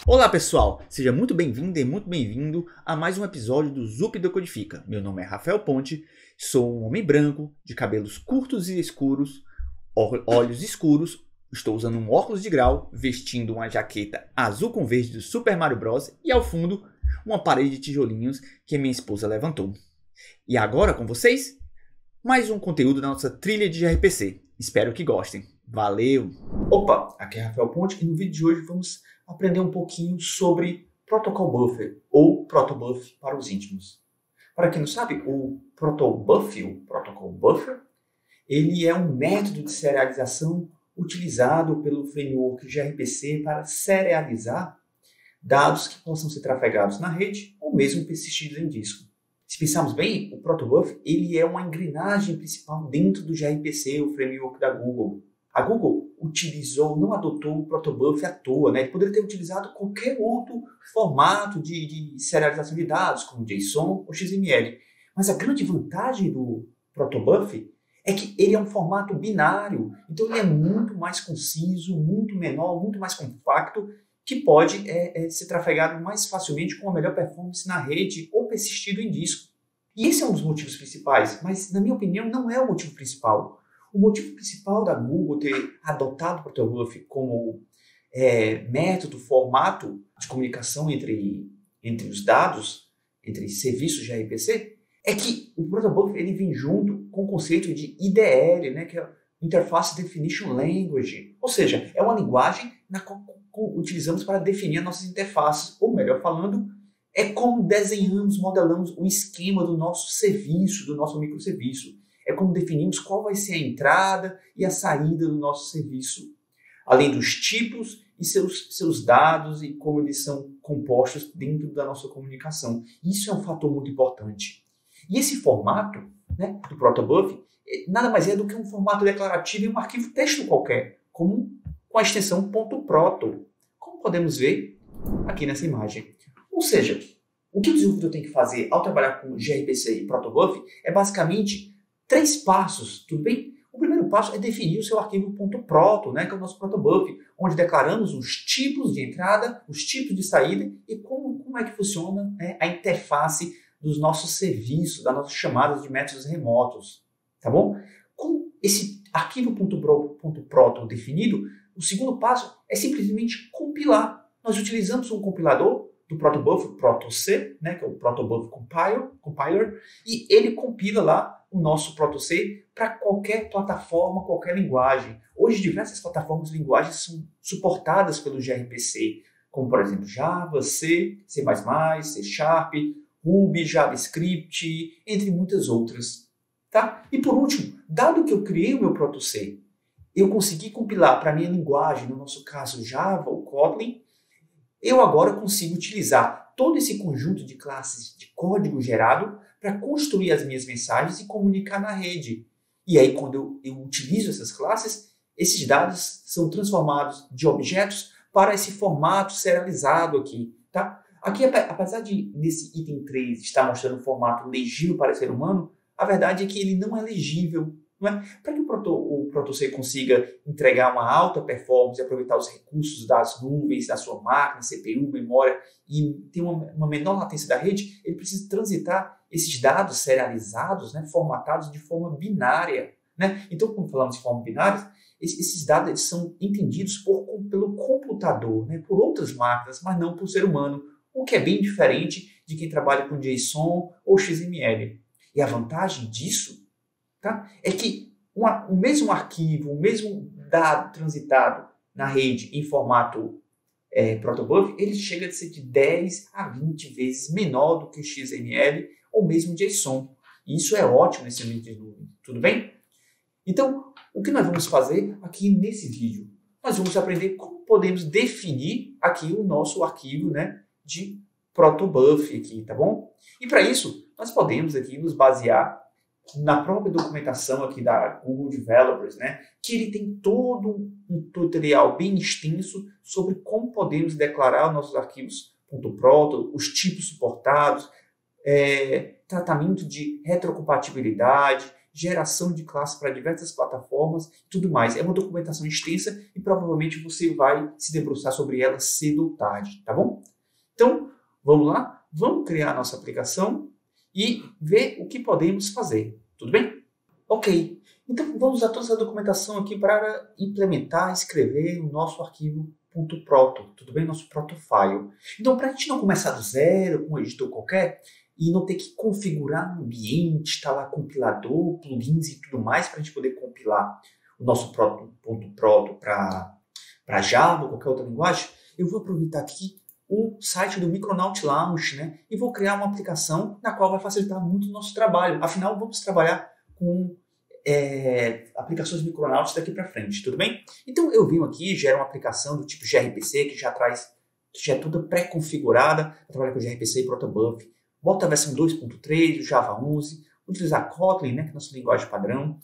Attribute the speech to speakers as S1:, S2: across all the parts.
S1: Olá pessoal, seja muito bem-vindo e muito bem-vindo a mais um episódio do Zup Decodifica. Meu nome é Rafael Ponte, sou um homem branco, de cabelos curtos e escuros, olhos escuros, estou usando um óculos de grau, vestindo uma jaqueta azul com verde do Super Mario Bros. E ao fundo, uma parede de tijolinhos que minha esposa levantou. E agora com vocês, mais um conteúdo da nossa trilha de gRPC. Espero que gostem. Valeu!
S2: Opa, aqui é Rafael Ponte e no vídeo de hoje vamos aprender um pouquinho sobre Protocol Buffer ou Protobuf para os íntimos. Para quem não sabe, o Protocol Buffer, ele é um método de serialização utilizado pelo framework gRPC para serializar dados que possam ser trafegados na rede ou mesmo persistidos em disco. Se pensarmos bem, o Protobuf ele é uma engrenagem principal dentro do gRPC, o framework da Google. A Google não adotou o Protobuf à toa, né? Ele poderia ter utilizado qualquer outro formato de serialização de dados, como JSON ou XML. Mas a grande vantagem do Protobuf é que ele é um formato binário, então ele é muito mais conciso, muito menor, muito mais compacto, que pode ser trafegado mais facilmente com a melhor performance na rede ou persistido em disco. E esse é um dos motivos principais, mas na minha opinião não é o motivo principal. O motivo principal da Google ter adotado o Protobuf como método, formato de comunicação entre os dados, entre serviços de gRPC, é que o Protobuf ele vem junto com o conceito de IDL, né, que é Interface Definition Language, ou seja, é uma linguagem na qual utilizamos para definir as nossas interfaces, ou melhor falando, é como desenhamos, modelamos o esquema do nosso serviço, do nosso microserviço. É como definimos qual vai ser a entrada e a saída do nosso serviço, além dos tipos e seus dados e como eles são compostos dentro da nossa comunicação. Isso é um fator muito importante. E esse formato, né, do Protobuf nada mais é do que um formato declarativo em um arquivo texto qualquer, com a extensão .proto, como podemos ver aqui nessa imagem. Ou seja, o que o desenvolvedor tem que fazer ao trabalhar com gRPC e Protobuf é basicamente 3 passos, tudo bem? O primeiro passo é definir o seu arquivo .proto, né, que é o nosso Protobuf, onde declaramos os tipos de entrada, os tipos de saída e como é que funciona, né, a interface dos nossos serviços, das nossas chamadas de métodos remotos, tá bom? Com esse arquivo .proto definido, o segundo passo é simplesmente compilar. Nós utilizamos um compilador do Protobuf, o ProtoC, né, que é o Protobuf Compiler, e ele compila lá o nosso ProtoC para qualquer plataforma, qualquer linguagem. Hoje, diversas plataformas e linguagens são suportadas pelo gRPC, como, por exemplo, Java, C, C++, C Sharp, Ruby, JavaScript, entre muitas outras. Tá? E, por último, dado que eu criei o meu ProtoC, eu consegui compilar para a minha linguagem, no nosso caso Java ou Kotlin, eu agora consigo utilizar todo esse conjunto de classes de código gerado para construir as minhas mensagens e comunicar na rede. E aí, quando eu utilizo essas classes, esses dados são transformados de objetos para esse formato serializado aqui. Tá? Aqui, apesar de nesse item 3 estar mostrando um formato legível para o ser humano, a verdade é que ele não é legível. Para que o ProtoC consiga entregar uma alta performance e aproveitar os recursos das nuvens, da sua máquina, CPU, memória e ter uma menor latência da rede, ele precisa transitar esses dados serializados, né, formatados de forma binária. Né? Então, quando falamos de forma binária, esses dados eles são entendidos pelo computador, né, por outras máquinas, mas não por ser humano, o que é bem diferente de quem trabalha com JSON ou XML. E a vantagem disso, tá, é que o mesmo arquivo, o mesmo dado transitado na rede em formato Protobuf, ele chega a ser de 10 a 20 vezes menor do que o XML ou mesmo JSON. E isso é ótimo nesse ambiente de nuvem, tudo bem? Então, o que nós vamos fazer aqui nesse vídeo? Nós vamos aprender como podemos definir aqui o nosso arquivo, né, de Protobuf aqui, tá bom? E para isso, nós podemos aqui nos basear na própria documentação aqui da Google Developers, né, que ele tem todo um tutorial bem extenso sobre como podemos declarar os nossos arquivos .proto, os tipos suportados, tratamento de retrocompatibilidade geração de classes para diversas plataformas e tudo mais. É uma documentação extensa e provavelmente você vai se debruçar sobre ela cedo ou tarde, tá bom? Então, vamos lá? Vamos criar a nossa aplicação e ver o que podemos fazer, tudo bem? Ok, então vamos usar toda essa documentação aqui para implementar, escrever o nosso arquivo .proto, tudo bem? Nosso protofile. Então, para a gente não começar do zero, com um editor qualquer, e não ter que configurar um ambiente, instalar compilador, plugins e tudo mais, para a gente poder compilar o nosso .proto para Java ou qualquer outra linguagem, eu vou aproveitar aqui o site do Micronaut Launch, né? E vou criar uma aplicação na qual vai facilitar muito o nosso trabalho. Afinal, vamos trabalhar com aplicações Micronauts daqui para frente, tudo bem? Então eu venho aqui, gero uma aplicação do tipo gRPC, que já é toda pré-configurada para trabalhar com gRPC e protobuf. Bota a versão 2.3, o Java 11, utilizar Kotlin, né, que é a nossa linguagem padrão,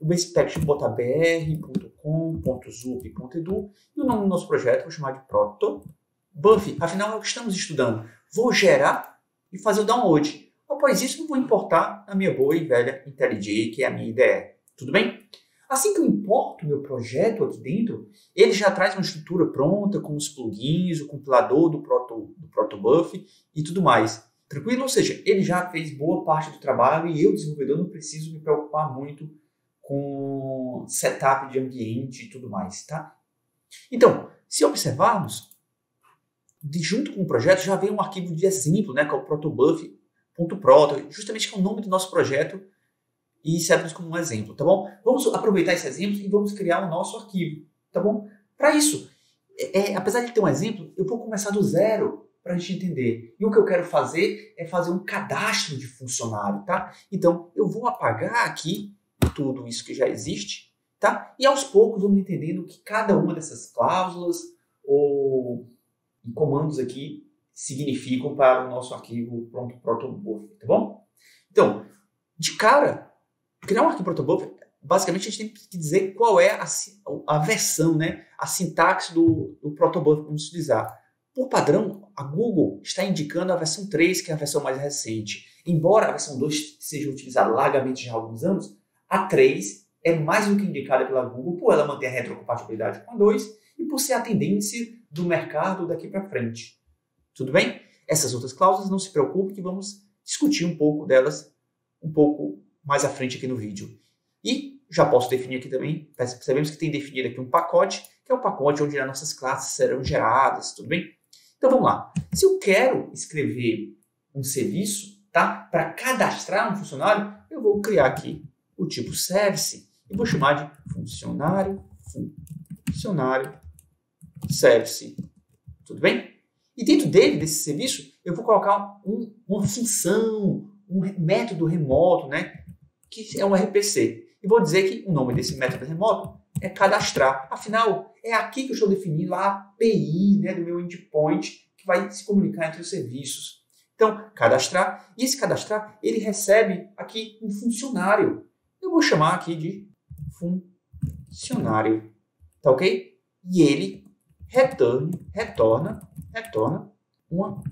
S2: o basic package botar br.com.zup.edu e o nome do nosso projeto eu vou chamar de protobuf. Afinal, é o que estamos estudando. Vou gerar e fazer o download. Após isso, eu vou importar a minha boa e velha IntelliJ, que é a minha IDE. Tudo bem? Assim que eu importo o meu projeto aqui dentro, ele já traz uma estrutura pronta, com os plugins, o compilador do protobuf e tudo mais. Tranquilo? Ou seja, ele já fez boa parte do trabalho e eu, desenvolvedor, não preciso me preocupar muito com setup de ambiente e tudo mais, tá? Então, se observarmos, junto com o projeto já vem um arquivo de exemplo, né, que é o protobuf.proto, justamente que é o nome do nosso projeto e serve como um exemplo, tá bom? Vamos aproveitar esse exemplo e vamos criar o nosso arquivo, tá bom? Para isso, apesar de ter um exemplo, eu vou começar do zero para a gente entender. E o que eu quero fazer é fazer um cadastro de funcionário, tá? Então, eu vou apagar aqui tudo isso que já existe, tá? E aos poucos vamos entendendo que cada uma dessas cláusulas ou comandos aqui significam para o nosso arquivo protobuf, tá bom? Então, de cara, criar um arquivo protobuf, basicamente a gente tem que dizer qual é a versão, né? A sintaxe do protobuf que vamos utilizar. Por padrão, a Google está indicando a versão 3, que é a versão mais recente. Embora a versão 2 seja utilizada largamente já há alguns anos, a 3 é mais do que indicada pela Google por ela manter a retrocompatibilidade com a 2 e por ser a tendência do mercado daqui para frente. Tudo bem? Essas outras cláusulas, não se preocupe que vamos discutir um pouco delas um pouco mais à frente aqui no vídeo. E já posso definir aqui também, percebemos que tem definido aqui um pacote, que é o pacote onde as nossas classes serão geradas, tudo bem? Então vamos lá. Se eu quero escrever um serviço, tá, para cadastrar um funcionário, eu vou criar aqui o tipo service e vou chamar de funcionário service. Tudo bem? E dentro desse serviço, eu vou colocar uma função, um método remoto, né, que é um RPC. E vou dizer que o nome desse método remoto é cadastrar. Afinal, é aqui que eu estou definindo a API, né, do meu endpoint que vai se comunicar entre os serviços. Então, cadastrar. E esse cadastrar, ele recebe aqui um funcionário. Eu vou chamar aqui de funcionário. Tá ok? E ele retorna uma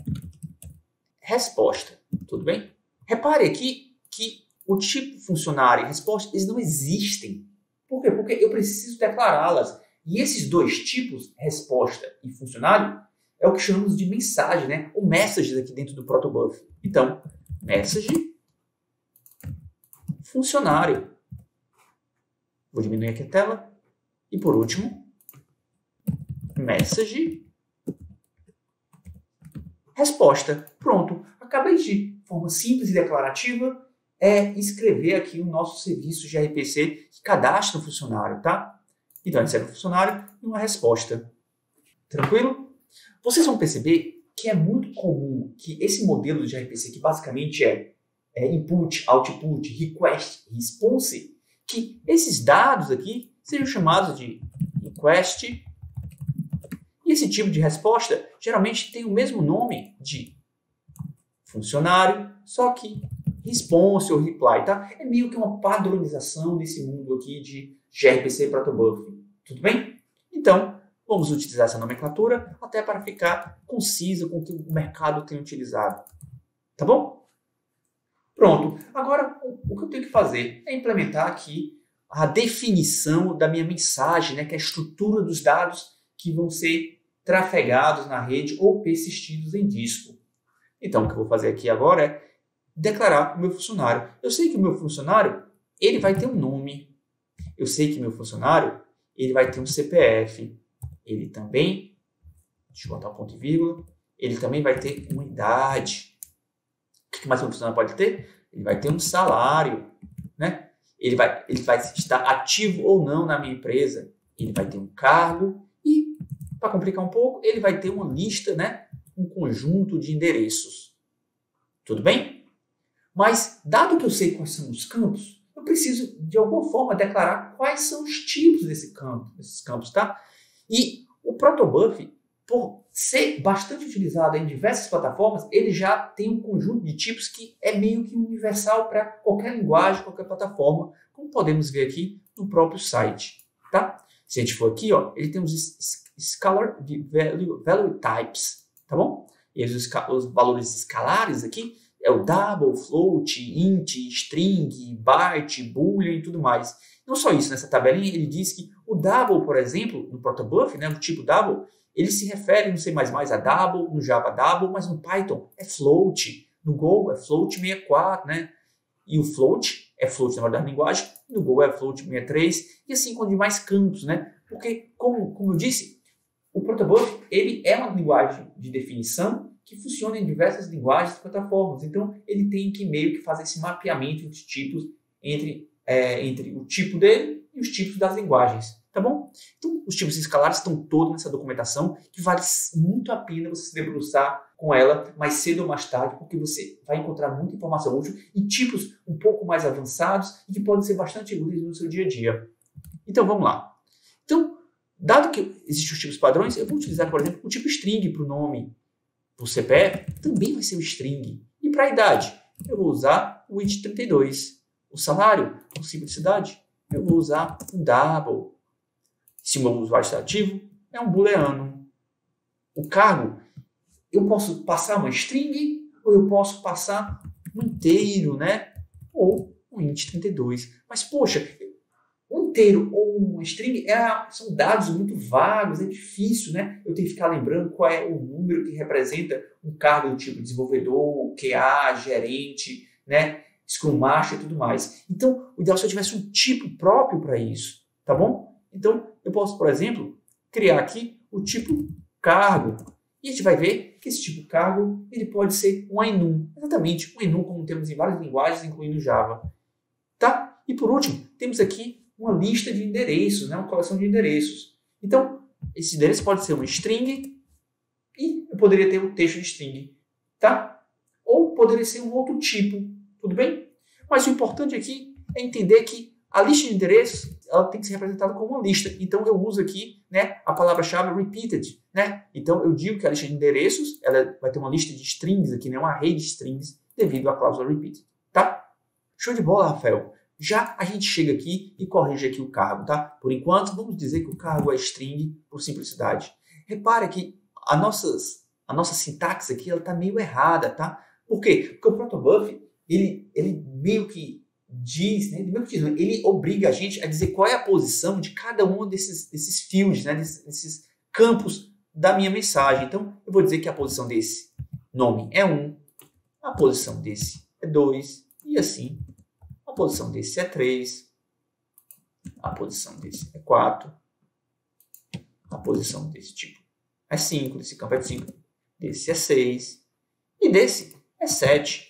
S2: resposta. Tudo bem? Repare aqui que o tipo funcionário e resposta, eles não existem. Por quê? Porque eu preciso declará-las. E esses dois tipos, resposta e funcionário, é o que chamamos de mensagem, né? Ou messages aqui dentro do protobuf. Então, message, funcionário. Vou diminuir aqui a tela. E por último, message, resposta. Pronto. Acabei de forma simples e declarativa escrever aqui o nosso serviço de RPC que cadastra o funcionário, tá? Então, recebe o funcionário e uma resposta. Tranquilo? Vocês vão perceber que é muito comum que esse modelo de RPC, que basicamente é input, output, request, response, que esses dados aqui sejam chamados de request. E esse tipo de resposta geralmente tem o mesmo nome de funcionário, só que response ou reply, tá? É meio que uma padronização desse mundo aqui de gRPC e protobuf. Tudo bem? Então, vamos utilizar essa nomenclatura até para ficar concisa com o que o mercado tem utilizado. Tá bom? Pronto. Agora, o que eu tenho que fazer é implementar aqui a definição da minha mensagem, né, que é a estrutura dos dados que vão ser trafegados na rede ou persistidos em disco. Então, o que eu vou fazer aqui agora é declarar o meu funcionário. Eu sei que o meu funcionário ele vai ter um nome. Eu sei que o meu funcionário ele vai ter um CPF. Ele também, deixa eu botar um ponto e vírgula, ele também vai ter uma idade. O que mais o funcionário pode ter? Ele vai ter um salário, né? Ele vai estar ativo ou não na minha empresa. Ele vai ter um cargo e, para complicar um pouco, ele vai ter uma lista, né? Um conjunto de endereços. Tudo bem? Mas, dado que eu sei quais são os campos, eu preciso, de alguma forma, declarar quais são os tipos desses campos, tá? E o protobuf, por ser bastante utilizado em diversas plataformas, ele já tem um conjunto de tipos que é meio que universal para qualquer linguagem, qualquer plataforma, como podemos ver aqui no próprio site, tá? Se a gente for aqui, ó, ele tem os scalar value types, tá bom? E os valores escalares aqui é o double, float, int, string, byte, boolean e tudo mais. Não só isso, nessa tabelinha ele diz que o double, por exemplo, no protobuf, né, o tipo double, ele se refere no C++ a double, no Java double, mas no Python é float, no Go é float 64, né? E o float é float na da linguagem, no Go é float 63, e assim com demais campos, né? Porque, como eu disse, o protobuf ele é uma linguagem de definição que funciona em diversas linguagens e plataformas. Então, ele tem que meio que fazer esse mapeamento de tipos entre o tipo dele e os tipos das linguagens. Tá bom? Então, os tipos escalares estão todos nessa documentação que vale muito a pena você se debruçar com ela mais cedo ou mais tarde, porque você vai encontrar muita informação útil e tipos um pouco mais avançados e que podem ser bastante úteis no seu dia a dia. Então, vamos lá. Então, dado que existem os tipos padrões, eu vou utilizar, por exemplo, o tipo string para o nome. O CPF também vai ser o string. E para a idade, eu vou usar o int32. O salário, com simplicidade, eu vou usar um double. Se o meu usuário está ativo, é um booleano. O cargo, eu posso passar uma string ou eu posso passar um inteiro, né? Ou um int32. Mas, poxa, um inteiro ou uma string são dados muito vagos, é difícil, né? Eu tenho que ficar lembrando qual é o número que representa um cargo do tipo desenvolvedor, QA, gerente, né? Scrum Master e tudo mais. Então, o ideal é se eu tivesse um tipo próprio para isso, tá bom? Então, eu posso, por exemplo, criar aqui o tipo cargo. E a gente vai ver que esse tipo cargo ele pode ser um enum. Exatamente, um enum como temos em várias linguagens, incluindo Java. Tá? E por último, temos aqui uma lista de endereços, né? Uma coleção de endereços. Então, esse endereço pode ser uma string e eu poderia ter um texto de string. Tá? Ou poderia ser um outro tipo. Tudo bem? Mas o importante aqui é entender que a lista de endereços ela tem que ser representada como uma lista. Então, eu uso aqui, né, a palavra-chave repeated. Né? Então, eu digo que a lista de endereços ela vai ter uma lista de strings aqui, né, uma array de strings, devido à cláusula repeated. Tá? Show de bola, Rafael. Já a gente chega aqui e corrige aqui o cargo. Tá? Por enquanto, vamos dizer que o cargo é string, por simplicidade. Repara que a nossa sintaxe aqui está meio errada. Tá? Por quê? Porque o protobuf ele meio que diz, né? Ele obriga a gente a dizer qual é a posição de cada um desses fields, né? desses campos da minha mensagem. Então, eu vou dizer que a posição desse nome é 1, a posição desse é 2, e assim, a posição desse é 3, a posição desse é 4, a posição desse tipo é 5, desse campo é 5, desse é 6, e desse é 7.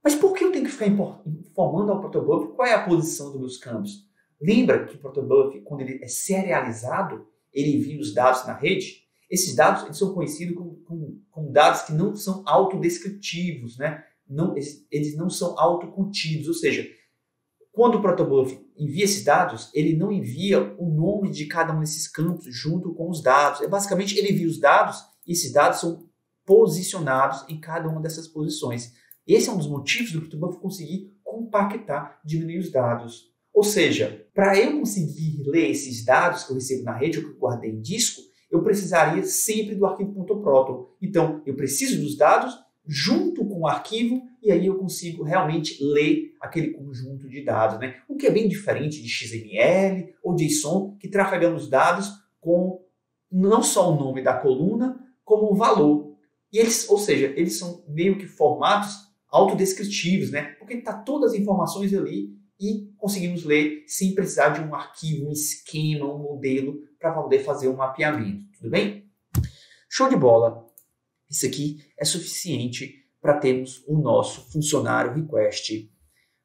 S2: Mas por que eu tenho que ficar informando ao protobuf qual é a posição dos meus campos? Lembra que o protobuf, quando ele é serializado, ele envia os dados na rede? Esses dados eles são conhecidos como dados que não são autodescritivos, né? Eles não são autocontidos, ou seja, quando o protobuf envia esses dados, ele não envia o nome de cada um desses campos junto com os dados. Basicamente, ele envia os dados e esses dados são posicionados em cada uma dessas posições. Esse é um dos motivos do protobuf conseguir compactar, diminuir os dados. Ou seja, para eu conseguir ler esses dados que eu recebo na rede ou que eu guardei em disco, eu precisaria sempre do arquivo .proto. Então, eu preciso dos dados, junto com o arquivo, e aí eu consigo realmente ler aquele conjunto de dados, né? O que é bem diferente de XML ou JSON, que trafegamos dados com não só o nome da coluna, como o valor. E eles, ou seja, eles são meio que formatos autodescritivos, né? Porque está todas as informações ali e conseguimos ler sem precisar de um arquivo, um esquema, um modelo para poder fazer um mapeamento. Tudo bem? Show de bola! Isso aqui é suficiente para termos o nosso funcionário request.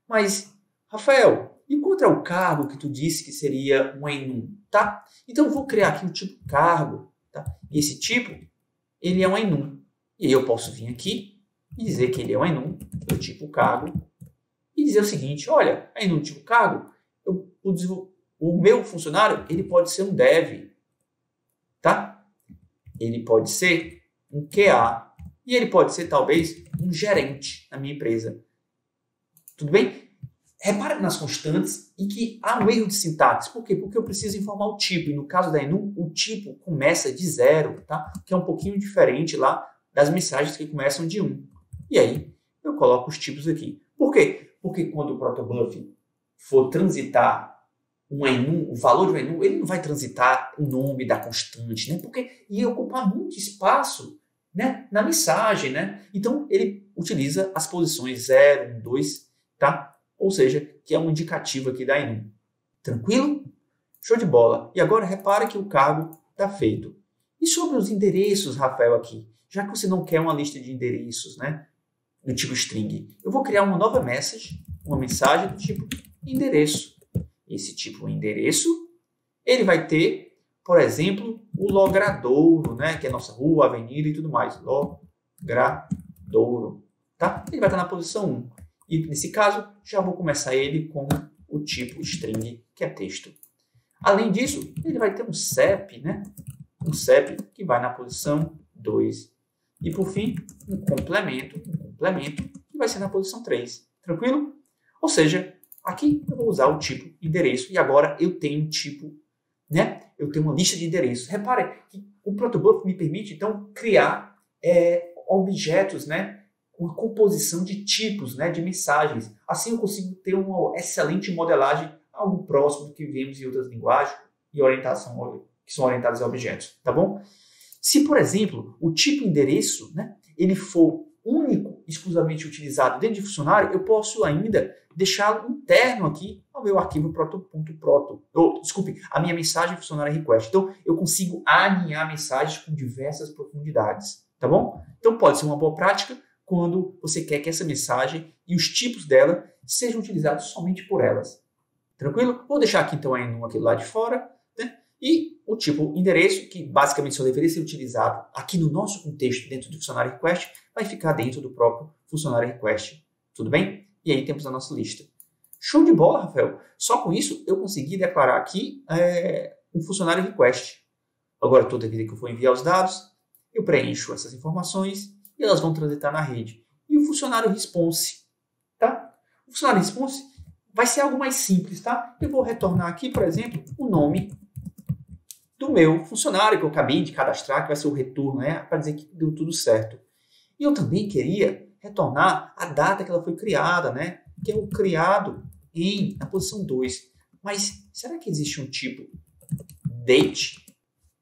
S2: Mas, Rafael, e quanto ao cargo que tu disse que seria um enum, tá? Então eu vou criar aqui um tipo cargo, tá? E esse tipo, ele é um enum. E aí eu posso vir aqui e dizer que ele é um enum do tipo cargo e dizer o seguinte, olha, enum do tipo cargo, o meu funcionário, ele pode ser um dev, tá? Ele pode ser um QA e ele pode ser talvez um gerente na minha empresa. Tudo bem? Repara nas constantes e que há um erro de sintaxe. Por quê? Porque eu preciso informar o tipo. E no caso da enum, o tipo começa de 0, tá? Que é um pouquinho diferente lá das mensagens que começam de 1. E aí, eu coloco os tipos aqui. Por quê? Porque quando o protobuf for transitar um enum, o valor de um enum, ele não vai transitar o nome da constante, né? Porque ia ocupar muito espaço, né, na mensagem, né? Então, ele utiliza as posições 0, 1, 2, tá? Ou seja, que é um indicativo aqui da enum. Tranquilo? Show de bola. E agora, repara que o cargo está feito. E sobre os endereços, Rafael, aqui? Já que você não quer uma lista de endereços, né, do tipo string, eu vou criar uma nova message, uma mensagem do tipo endereço. Esse tipo endereço, ele vai ter, por exemplo, o Logradouro, né, que é a nossa rua, avenida e tudo mais. Logradouro, tá? Ele vai estar na posição 1. E nesse caso, já vou começar ele com o tipo string, que é texto. Além disso, ele vai ter um CEP, né? Um CEP que vai na posição 2. E por fim, um complemento que vai ser na posição 3. Tranquilo? Ou seja, aqui eu vou usar o tipo endereço e agora eu tenho um tipo, né? Eu tenho uma lista de endereços. Repare que o protobuf me permite, então, criar objetos, né? Uma composição de tipos, né? De mensagens. Assim eu consigo ter uma excelente modelagem, algo próximo do que vemos em outras linguagens e orientação, que são orientadas a objetos. Tá bom? Se, por exemplo, o tipo endereço, né? Ele for único, exclusivamente utilizado dentro de funcionário, eu posso ainda deixá-lo interno aqui ao meu arquivo proto.proto. Desculpe, a minha mensagem funcionário request. Então, eu consigo alinhar mensagens com diversas profundidades. Tá bom? Então, pode ser uma boa prática quando você quer que essa mensagem e os tipos dela sejam utilizados somente por elas. Tranquilo? Vou deixar aqui, então, a enum aqui lá de fora, né? E o tipo endereço, que basicamente só deveria ser utilizado aqui no nosso contexto dentro do funcionário request, vai ficar dentro do próprio funcionário request. Tudo bem? E aí temos a nossa lista. Show de bola, Rafael. Só com isso eu consegui declarar aqui um funcionário request. Agora, toda vida que eu for enviar os dados, eu preencho essas informações e elas vão transitar na rede. E o funcionário response, tá? O funcionário response vai ser algo mais simples, tá? Eu vou retornar aqui, por exemplo, o nome do meu funcionário que eu acabei de cadastrar, que vai ser o retorno, né? Para dizer que deu tudo certo. E eu também queria retornar a data que ela foi criada, né? Que é o criado na posição 2. Mas será que existe um tipo date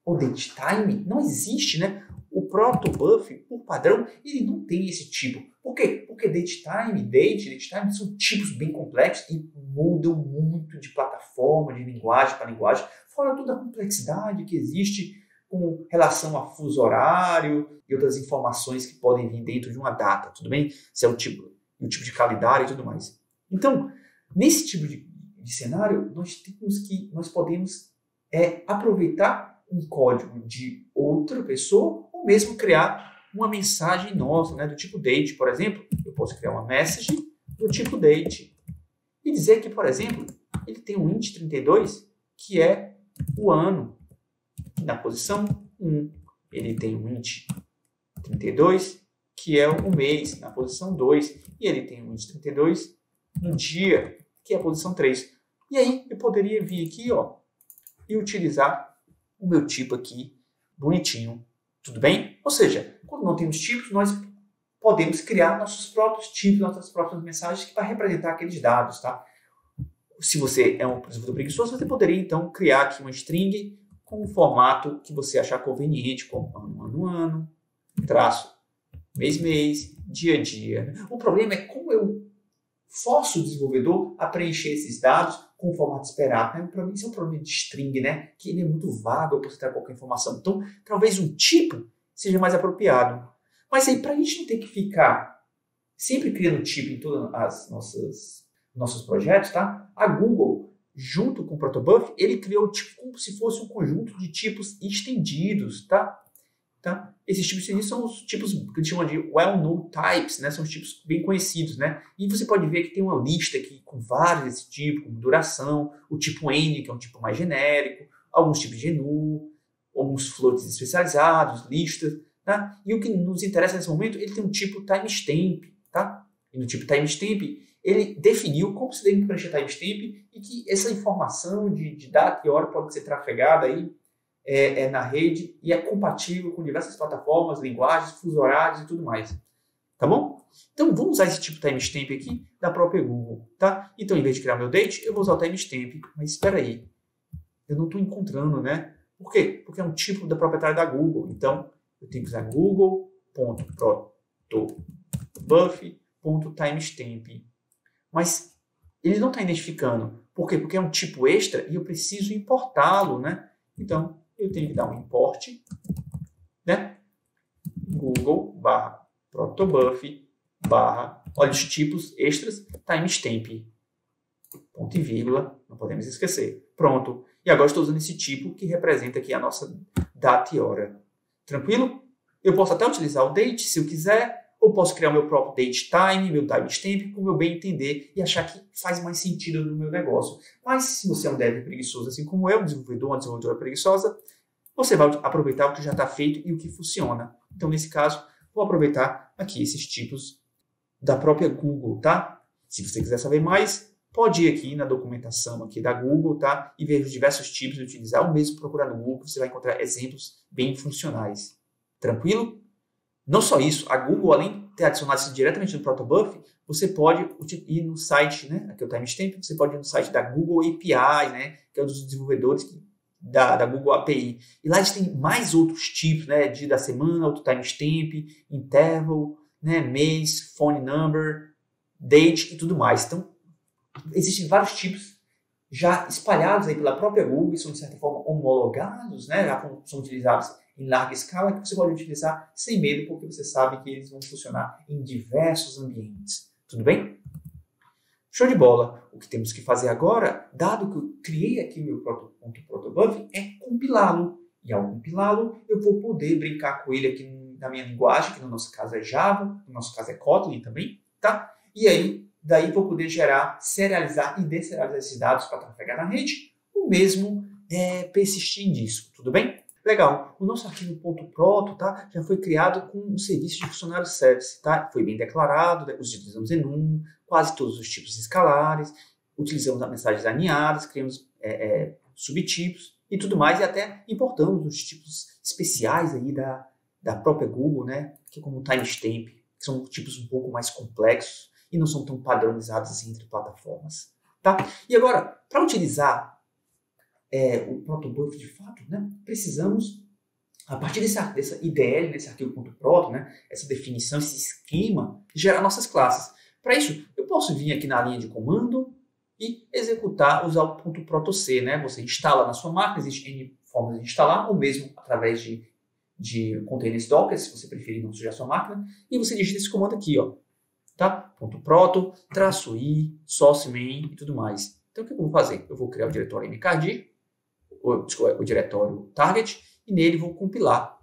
S2: ou date time? Não existe, né? O protobuf, por padrão, ele não tem esse tipo. Por quê? Porque date time são tipos bem complexos e mudam muito de plataforma, de linguagem para linguagem, fora toda a complexidade que existe com relação a fuso horário e outras informações que podem vir dentro de uma data, tudo bem? Se é o tipo de calendário e tudo mais. Então, nesse tipo de cenário, nós podemos aproveitar um código de outra pessoa ou mesmo criar uma mensagem nossa, né, do tipo date, por exemplo. Eu posso criar uma message do tipo date e dizer que, por exemplo, ele tem um int 32, que é o ano, na posição 1. Ele tem um int 32, que é o mês, na posição 2. E ele tem um int 32 no dia, que é a posição 3. E aí eu poderia vir aqui, ó, e utilizar o meu tipo aqui, bonitinho. Tudo bem? Ou seja, quando não temos tipos, nós podemos criar nossos próprios tipos, nossas próprias mensagens que vai representar aqueles dados, tá? Se você é um desenvolvedor preguiçoso, você poderia, então, criar aqui uma string com um formato que você achar conveniente, como ano, traço, mês, dia. O problema é como eu forço o desenvolvedor a preencher esses dados com o formato esperado. Né? Para mim, isso é um problema de string, né? Que ele é muito vago, eu posso ter qualquer informação. Então, talvez um tipo seja mais apropriado. Mas aí, para a gente não ter que ficar sempre criando tipo em todos os nossos projetos, tá? A Google, junto com o Protobuf, ele criou o tipo como se fosse um conjunto de tipos estendidos, tá? Esses tipos estendidos são os tipos que eles chamam de well-known types, né? São os tipos bem conhecidos, né? E você pode ver que tem uma lista aqui com vários desse tipo, como duração, o tipo N, que é um tipo mais genérico, alguns tipos de GNU, alguns floats especializados, listas, tá? E o que nos interessa nesse momento, ele tem um tipo timestamp, tá? E no tipo timestamp, ele definiu como se deve preencher timestamp e que essa informação de data e hora pode ser trafegada aí, na rede e é compatível com diversas plataformas, linguagens, fuso horários e tudo mais. Tá bom? Então, vamos usar esse tipo timestamp aqui da própria Google, tá? Então, em vez de criar meu date, eu vou usar o timestamp. Mas espera aí, eu não estou encontrando, né? Por quê? Porque é um tipo da proprietária da Google. Então, eu tenho que usar google.protobuf.timestamp. Mas ele não está identificando. Por quê? Porque é um tipo extra e eu preciso importá-lo, né? Então, eu tenho que dar um import, né? Google/protobuf/ olha os tipos extras, timestamp. Ponto e vírgula, não podemos esquecer. Pronto. E agora estou usando esse tipo que representa aqui a nossa data e hora. Tranquilo? Eu posso até utilizar o date, se eu quiser, ou posso criar o meu próprio date time, meu timestamp, como eu bem entender e achar que faz mais sentido no meu negócio. Mas se você é um dev preguiçoso, assim como eu, um desenvolvedor, uma desenvolvedora preguiçosa, você vai aproveitar o que já está feito e o que funciona. Então, nesse caso, vou aproveitar aqui esses tipos da própria Google, tá? Se você quiser saber mais, pode ir aqui na documentação aqui da Google, tá? E ver os diversos tipos de utilizar, ou mesmo procurar no Google, você vai encontrar exemplos bem funcionais. Tranquilo? Não só isso, a Google, além de ter adicionado isso diretamente no Protobuf, você pode ir no site, né? Aqui é o timestamp, você pode ir no site da Google API, né? Que é um dos desenvolvedores da Google API. E lá eles têm mais outros tipos, né? Dia da semana, outro timestamp, interval, né? Mês, phone number, date e tudo mais. Então, existem vários tipos já espalhados aí pela própria Google, e são de certa forma homologados, né? Já são utilizados em larga escala, que você pode utilizar sem medo, porque você sabe que eles vão funcionar em diversos ambientes. Tudo bem? Show de bola! O que temos que fazer agora, dado que eu criei aqui o meu Protobuf, é compilá-lo. E ao compilá-lo, eu vou poder brincar com ele aqui na minha linguagem, que no nosso caso é Java, no nosso caso é Kotlin também, tá? E aí, daí vou poder gerar, serializar e deserializar esses dados para trafegar na rede, ou mesmo persistir nisso. Tudo bem? Legal, o nosso arquivo .proto, tá, já foi criado com um serviço de funcionário service, tá? Foi bem declarado, né? Utilizamos enum, quase todos os tipos escalares, utilizamos as mensagens alinhadas, criamos subtipos e tudo mais, e até importamos os tipos especiais aí da própria Google, né? Que é como o timestamp, que são tipos um pouco mais complexos e não são tão padronizados assim entre plataformas, tá? E agora, para utilizar o Protobuf de fato, né, precisamos, a partir dessa IDL, desse arquivo.proto, né, essa definição, esse esquema, gerar nossas classes. Para isso, eu posso vir aqui na linha de comando e executar, usar o .protoc, né? Você instala na sua máquina, existe N formas de instalar, ou mesmo através de containers Docker, se você preferir não sujar a sua máquina, e você digita esse comando aqui, ó, tá? .proto, -i, source main e tudo mais. Então, o que eu vou fazer? Eu vou criar o diretório mkd, o diretório target, e nele vou compilar.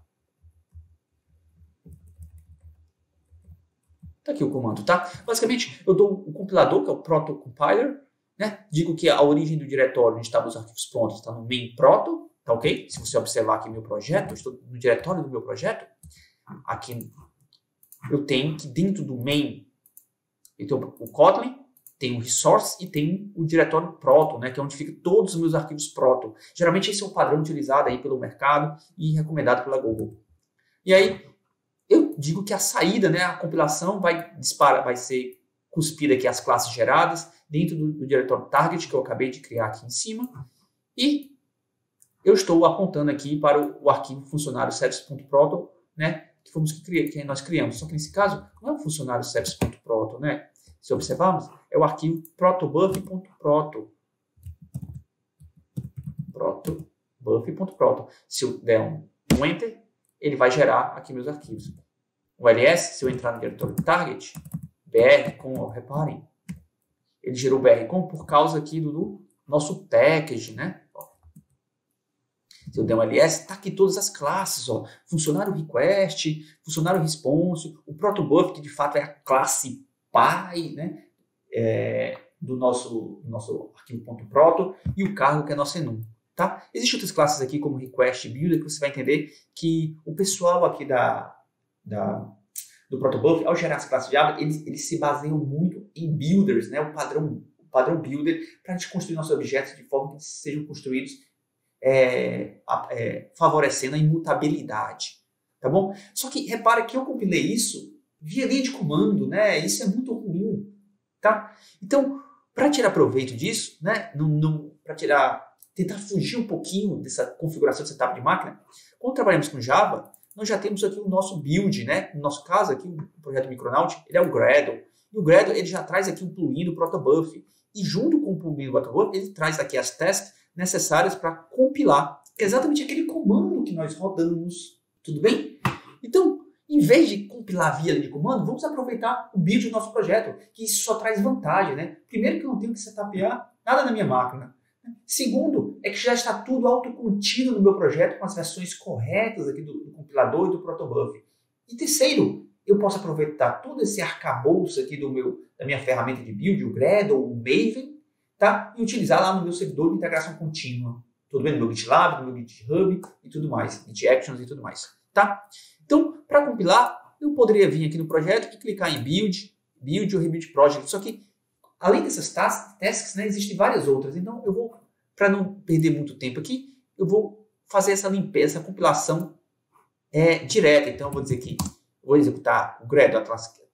S2: Tá aqui o comando, tá? Basicamente, eu dou o compilador, que é o protocompiler, né? Digo que a origem do diretório onde estavam os arquivos prontos está no main proto, tá ok? Se você observar aqui meu projeto, eu estou no diretório do meu projeto, aqui eu tenho que dentro do main, eu tenho o Kotlin, tem o resource e tem o diretório proto, né, que é onde ficam todos os meus arquivos proto. Geralmente esse é o padrão utilizado aí pelo mercado e recomendado pela Google. E aí, eu digo que a saída, né, a compilação vai ser cuspida aqui as classes geradas dentro do diretório target que eu acabei de criar aqui em cima. E eu estou apontando aqui para o arquivo funcionário service.proto, né, que nós criamos. Só que nesse caso não é um funcionário service.proto, né? Se observarmos, é o arquivo protobuff.proto. Protobuff.proto. Se eu der um enter, ele vai gerar aqui meus arquivos. O ls, se eu entrar no diretório target, br.com, reparem, ele gerou br.com por causa aqui do nosso package, né? Se eu der um ls, está aqui todas as classes, ó. Funcionário request, funcionário response, o protobuf, que de fato é a classe pai, né? Do nosso arquivo.proto, e o cargo, que é nosso enum. Tá? Existem outras classes aqui, como request e builder, que você vai entender que o pessoal aqui do protobuf, ao gerar as classes Java, eles se baseiam muito em builders, né? O padrão builder, para a gente construir nossos objetos de forma que eles sejam construídos favorecendo a imutabilidade. Tá bom? Só que repara que eu compilei isso via linha de comando, né? Isso é muito ruim. Tá? Então, para tirar proveito disso, né? Tentar fugir um pouquinho dessa configuração de setup de máquina, quando trabalhamos com Java, nós já temos aqui o nosso build, né? No nosso caso aqui, o projeto Micronaut, ele é o Gradle. E o Gradle, ele já traz aqui um plugin do Protobuf. E junto com o plugin do Protobuf, ele traz aqui as tasks necessárias para compilar, que é exatamente aquele comando que nós rodamos. Tudo bem? Então, em vez de compilar via linha de comando, vamos aproveitar o build do nosso projeto, que isso só traz vantagem, né? Primeiro, que eu não tenho que setupear nada na minha máquina. Segundo, é que já está tudo autocontido no meu projeto com as versões corretas aqui do compilador e do protobuf. E terceiro, eu posso aproveitar todo esse arcabouço aqui da minha ferramenta de build, o Gradle, o Maven, tá? E utilizar lá no meu servidor de integração contínua. Tudo bem? No meu GitLab, no meu GitHub e tudo mais. GitActions e tudo mais. Tá? Então, para compilar, eu poderia vir aqui no projeto e clicar em Build ou Rebuild Project. Só que, além dessas tasks, né, existem várias outras. Então, eu vou, para não perder muito tempo aqui, eu vou fazer essa limpeza, essa compilação direta. Então, eu vou dizer que vou executar o Gradle, a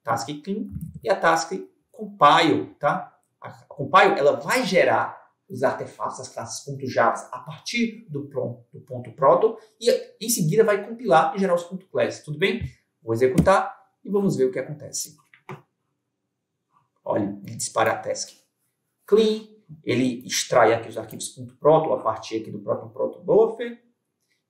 S2: task clean e a task compile. Tá? A compile, ela vai gerar os artefatos, as classes .java a partir do ponto proto e em seguida vai compilar e gerar os .class. Tudo bem? Vou executar e vamos ver o que acontece. Olha, ele dispara a task clean, ele extrai aqui os arquivos .proto a partir aqui do próprio protobuffer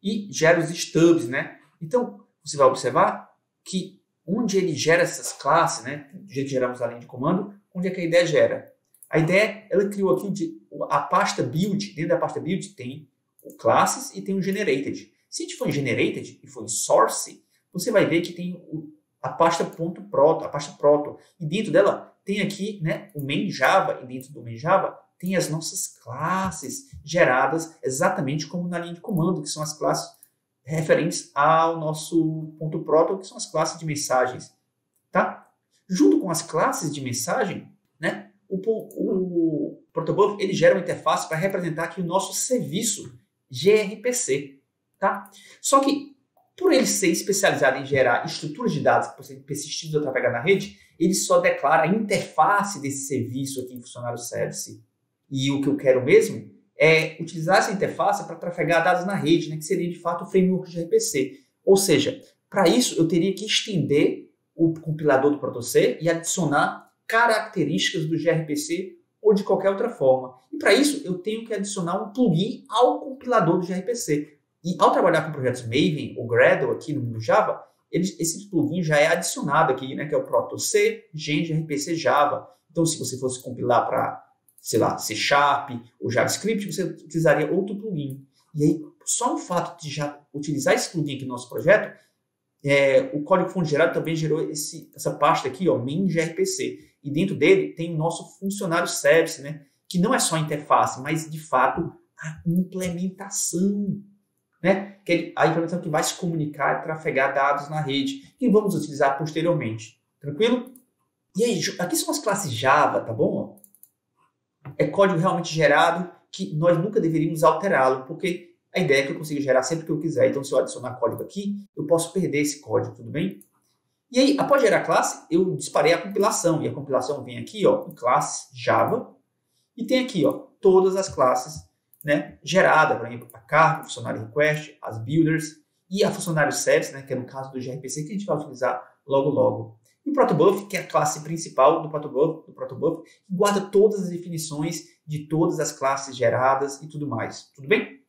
S2: e gera os stubs, né? Então, você vai observar que onde ele gera essas classes, né? Do jeito que geramos a linha de comando, onde é que a ideia gera? A ideia, ela criou aqui a pasta build. Dentro da pasta build tem o classes e tem o generated. Se a gente for em generated e for em source, você vai ver que tem a pasta .proto, a pasta proto. E dentro dela tem aqui, né, o main Java, e dentro do main Java tem as nossas classes geradas exatamente como na linha de comando, que são as classes referentes ao nosso .proto, que são as classes de mensagens. Tá? Junto com as classes de mensagem, né, o protobuf, ele gera uma interface para representar aqui o nosso serviço gRPC, tá? Só que, por ele ser especializado em gerar estruturas de dados que podem ser persistidos ou trafegar na rede, ele só declara a interface desse serviço aqui em funcionário service. E o que eu quero mesmo é utilizar essa interface para trafegar dados na rede, né, que seria de fato o framework de gRPC. Ou seja, para isso eu teria que estender o compilador do ProtoC e adicionar características do gRPC ou de qualquer outra forma. E para isso, eu tenho que adicionar um plugin ao compilador do gRPC. E ao trabalhar com projetos Maven ou Gradle aqui no mundo Java, esse plugin já é adicionado aqui, né, que é o ProtoC Gen gRPC Java. Então, se você fosse compilar para, sei lá, C# ou JavaScript, você utilizaria outro plugin. E aí, só o fato de já utilizar esse plugin aqui no nosso projeto, o código-fonte gerado também gerou essa pasta aqui, ó, main gRPC. E dentro dele tem o nosso funcionário service, né? Que não é só a interface, mas de fato a implementação, né? Que é a implementação que vai se comunicar e trafegar dados na rede, que vamos utilizar posteriormente. Tranquilo? E aí, aqui são as classes Java, tá bom? É código realmente gerado que nós nunca deveríamos alterá-lo, porque a ideia é que eu consiga gerar sempre que eu quiser. Então, se eu adicionar código aqui, eu posso perder esse código, tudo bem? E aí, após gerar a classe, eu disparei a compilação. E a compilação vem aqui, ó, em classe Java. E tem aqui, ó, todas as classes, né, geradas. Por exemplo, a cargo, funcionário request, as builders e a funcionário service, né, que é no caso do gRPC, que a gente vai utilizar logo logo. E o protobuf, que é a classe principal do protobuf, que guarda todas as definições de todas as classes geradas e tudo mais. Tudo bem?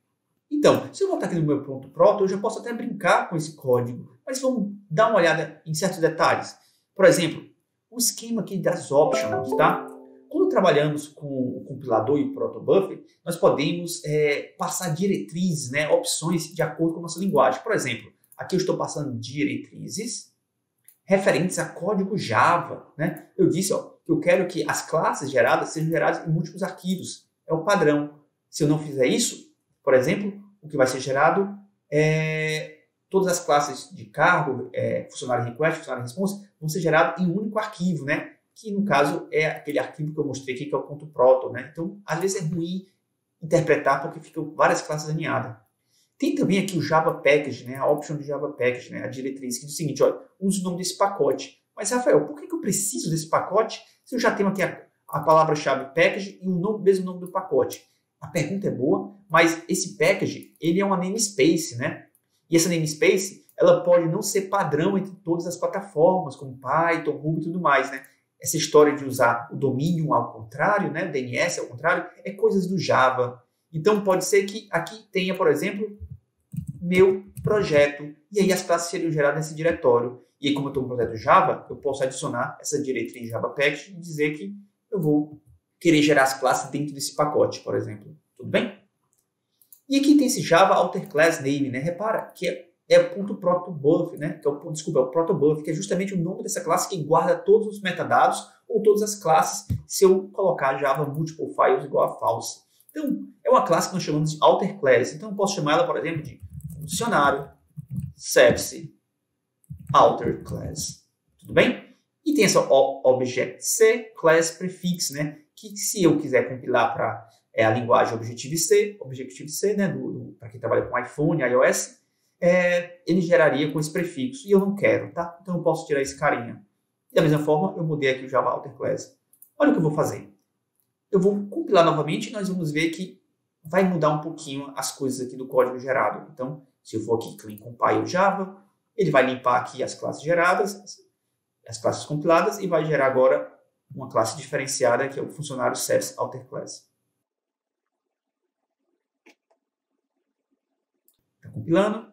S2: Então, se eu voltar aqui no meu ponto proto, eu já posso até brincar com esse código, mas vamos dar uma olhada em certos detalhes. Por exemplo, o esquema aqui das options, tá? Quando trabalhamos com o compilador e o protobuf, nós podemos passar diretrizes, né, opções de acordo com a nossa linguagem. Por exemplo, aqui eu estou passando diretrizes referentes a código Java, né? Eu disse, ó, que eu quero que as classes geradas sejam geradas em múltiplos arquivos. É o padrão. Se eu não fizer isso, por exemplo, o que vai ser gerado é todas as classes de cargo, funcionário request, funcionário response, vão ser geradas em um único arquivo, né? Que no caso é aquele arquivo que eu mostrei aqui, que é o ponto .proto, né? Então, às vezes é ruim interpretar porque ficam várias classes alinhadas. Tem também aqui o Java Package, né? A option de Java Package, né? A diretriz que diz o seguinte, olha, use o nome desse pacote. Mas, Rafael, por que eu preciso desse pacote se eu já tenho aqui a palavra-chave package e o mesmo nome do pacote? A pergunta é boa, mas esse package, ele é uma namespace, né? E essa namespace, ela pode não ser padrão entre todas as plataformas, como Python, Ruby e tudo mais, né? Essa história de usar o domínio ao contrário, né? O DNS ao contrário, é coisas do Java. Então, pode ser que aqui tenha, por exemplo, meu projeto. E aí as classes seriam geradas nesse diretório. E aí, como eu estou no projeto Java, eu posso adicionar essa diretriz Java Package e dizer que eu vou querer gerar as classes dentro desse pacote, por exemplo. Tudo bem? E aqui tem esse Java Alter Class Name, né? Repara que é o .protobuf, né? Que é o protobuf, que é justamente o nome dessa classe que guarda todos os metadados ou todas as classes se eu colocar Java Multiple Files igual a false. Então, é uma classe que nós chamamos de Alter Class. Então, eu posso chamar ela, por exemplo, de funcionário service Alter Class. Tudo bem? E tem essa Objective-C Class Prefix, né? Que se eu quiser compilar para a linguagem Objective-C, né? Para quem trabalha com iPhone, iOS, ele geraria com esse prefixo. E eu não quero, tá? Então, eu posso tirar esse carinha. E da mesma forma, eu mudei aqui o Java Alter Class. Olha o que eu vou fazer. Eu vou compilar novamente e nós vamos ver que vai mudar um pouquinho as coisas aqui do código gerado. Então, se eu for aqui clean compile Java, ele vai limpar aqui as classes geradas, as classes compiladas e vai gerar agora uma classe diferenciada que é o funcionário service Alter Class. Está compilando.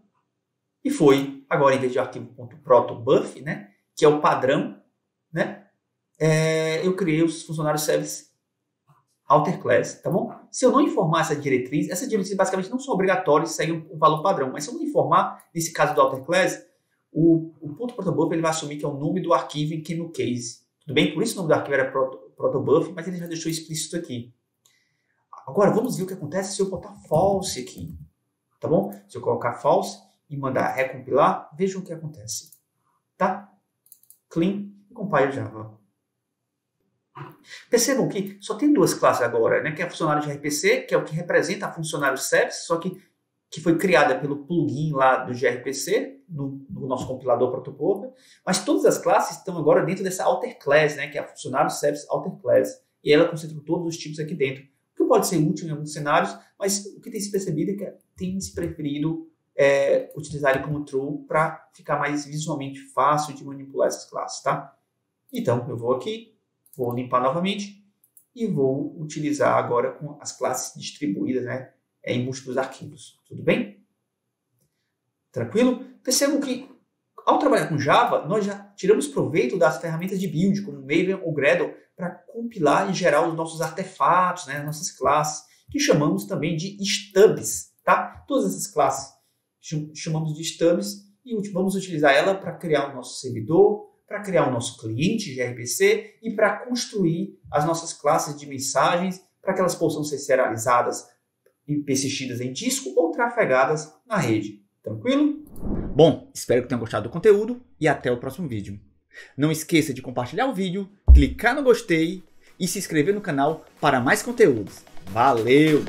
S2: E foi. Agora, em vez de arquivo .protobuf, né, que é o padrão, né, eu criei os funcionários service Alter Class, tá bom? Se eu não informar essas diretrizes basicamente não são obrigatórias de seguir um valor padrão, mas se eu não informar, nesse caso do Alter Class, o .protobuf ele vai assumir que é o nome do arquivo em kernel case. Tudo bem? Por isso o nome do arquivo era protobuf, mas ele já deixou explícito aqui. Agora, vamos ver o que acontece se eu botar false aqui, tá bom? Se eu colocar false e mandar recompilar, vejam o que acontece, tá? Clean e compile Java. Percebam que só tem duas classes agora, né? Que é a funcionário de gRPC, que é o que representa a funcionário service, só que foi criada pelo plugin lá do gRPC, no nosso compilador protobuf, mas todas as classes estão agora dentro dessa Alter Class, né? Que é a funcionário service Alter Class, e ela concentra todos os tipos aqui dentro, o que pode ser útil em alguns cenários, mas o que tem se percebido é que tem se preferido utilizar ele como true para ficar mais visualmente fácil de manipular essas classes, tá? Então, eu vou aqui, vou limpar novamente e vou utilizar agora com as classes distribuídas, né, em múltiplos arquivos. Tudo bem? Tranquilo? Percebam que, ao trabalhar com Java, nós já tiramos proveito das ferramentas de build, como Maven ou Gradle, para compilar e gerar os nossos artefatos, né, nossas classes, que chamamos também de stubs, tá? Todas essas classes chamamos de stubs e vamos utilizar ela para criar o nosso servidor, para criar o nosso cliente gRPC e para construir as nossas classes de mensagens para que elas possam ser serializadas e persistidas em disco ou trafegadas na rede. Tranquilo?
S1: Bom, espero que tenham gostado do conteúdo e até o próximo vídeo. Não esqueça de compartilhar o vídeo, clicar no gostei e se inscrever no canal para mais conteúdos. Valeu!